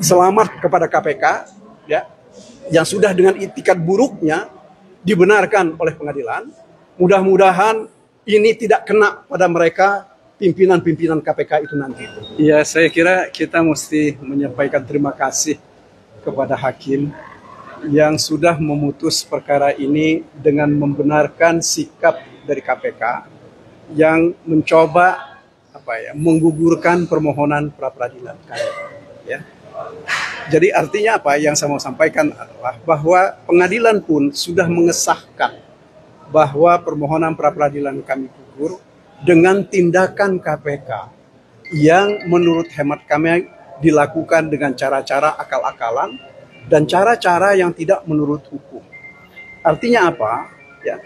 selamat kepada KPK, ya, yang sudah dengan itikat buruknya dibenarkan oleh pengadilan. Mudah-mudahan ini tidak kena pada mereka pimpinan-pimpinan KPK itu nanti. Ya, saya kira kita mesti menyampaikan terima kasih kepada hakim yang sudah memutus perkara ini dengan membenarkan sikap dari KPK yang mencoba menggugurkan permohonan pra peradilan kami. Ya. Jadi artinya apa yang saya mau sampaikan adalah bahwa pengadilan pun sudah mengesahkan bahwa permohonan pra peradilan kami gugur dengan tindakan KPK yang menurut hemat kami dilakukan dengan cara-cara akal-akalan dan cara-cara yang tidak menurut hukum. Artinya apa? Ya,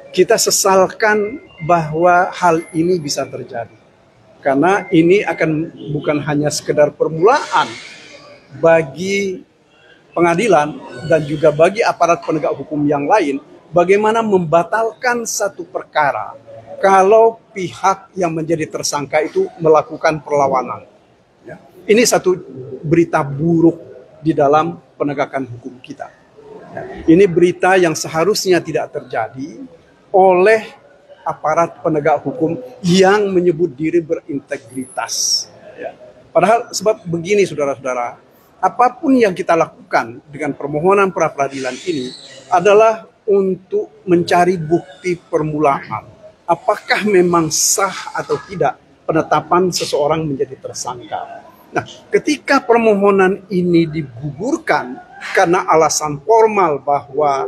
kita sesalkan bahwa hal ini bisa terjadi. Karena ini akan bukan hanya sekedar permulaan bagi pengadilan dan juga bagi aparat penegak hukum yang lain, bagaimana membatalkan satu perkara kalau pihak yang menjadi tersangka itu melakukan perlawanan. Ya. Ini satu berita buruk di dalam penegakan hukum kita. Ya. Ini berita yang seharusnya tidak terjadi oleh aparat penegak hukum yang menyebut diri berintegritas. Ya. Padahal sebab begini saudara-saudara, apapun yang kita lakukan dengan permohonan pra peradilan ini adalah untuk mencari bukti permulaan. Apakah memang sah atau tidak penetapan seseorang menjadi tersangka. Nah, ketika permohonan ini digugurkan karena alasan formal bahwa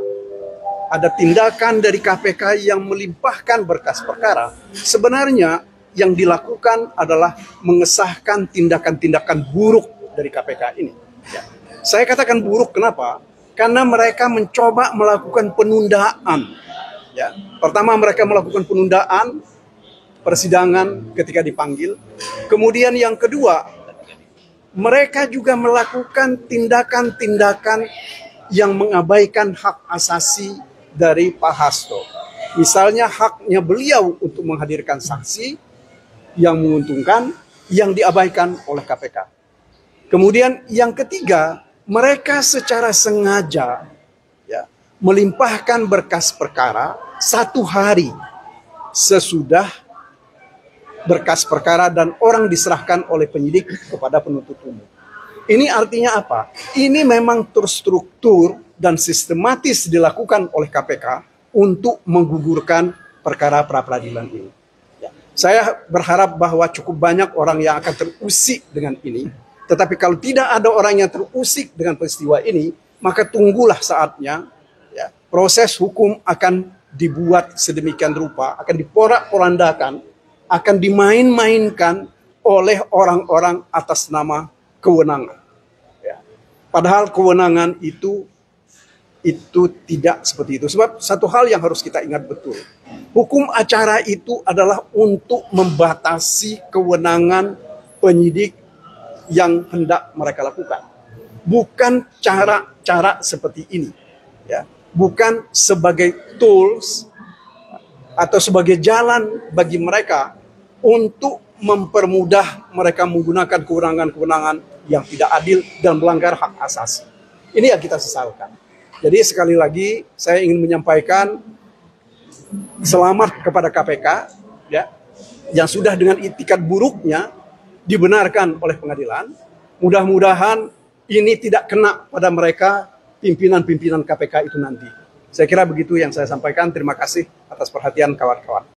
ada tindakan dari KPK yang melimpahkan berkas perkara, sebenarnya yang dilakukan adalah mengesahkan tindakan-tindakan buruk dari KPK ini. Ya. Saya katakan buruk kenapa? Karena mereka mencoba melakukan penundaan. Ya. Pertama mereka melakukan penundaan persidangan ketika dipanggil. Kemudian yang kedua, mereka juga melakukan tindakan-tindakan yang mengabaikan hak asasi dari Pak Hasto. Misalnya haknya beliau untuk menghadirkan saksi yang menguntungkan, yang diabaikan oleh KPK. Kemudian yang ketiga, mereka secara sengaja ya, melimpahkan berkas perkara 1 hari sesudah berkas perkara dan orang diserahkan oleh penyidik kepada penuntut umum. Ini artinya apa? Ini memang terstruktur dan sistematis dilakukan oleh KPK untuk menggugurkan perkara pra peradilan ini. Ya. Saya berharap bahwa cukup banyak orang yang akan terusik dengan ini. Tetapi kalau tidak ada orang yang terusik dengan peristiwa ini, maka tunggulah saatnya ya, proses hukum akan dibuat sedemikian rupa, akan diporak-porandakan, akan dimain-mainkan oleh orang-orang atas nama kewenangan. Ya. Padahal kewenangan itu tidak seperti itu. Sebab satu hal yang harus kita ingat betul. Hukum acara itu adalah untuk membatasi kewenangan penyidik yang hendak mereka lakukan. Bukan cara-cara seperti ini. Ya. Bukan sebagai tools atau sebagai jalan bagi mereka untuk mempermudah mereka menggunakan kewenangan-kewenangan yang tidak adil dan melanggar hak asasi. Ini yang kita sesalkan. Jadi sekali lagi saya ingin menyampaikan selamat kepada KPK ya, yang sudah dengan itikat buruknya dibenarkan oleh pengadilan. Mudah-mudahan ini tidak kena pada mereka pimpinan-pimpinan KPK itu nanti. Saya kira begitu yang saya sampaikan. Terima kasih atas perhatian kawan-kawan.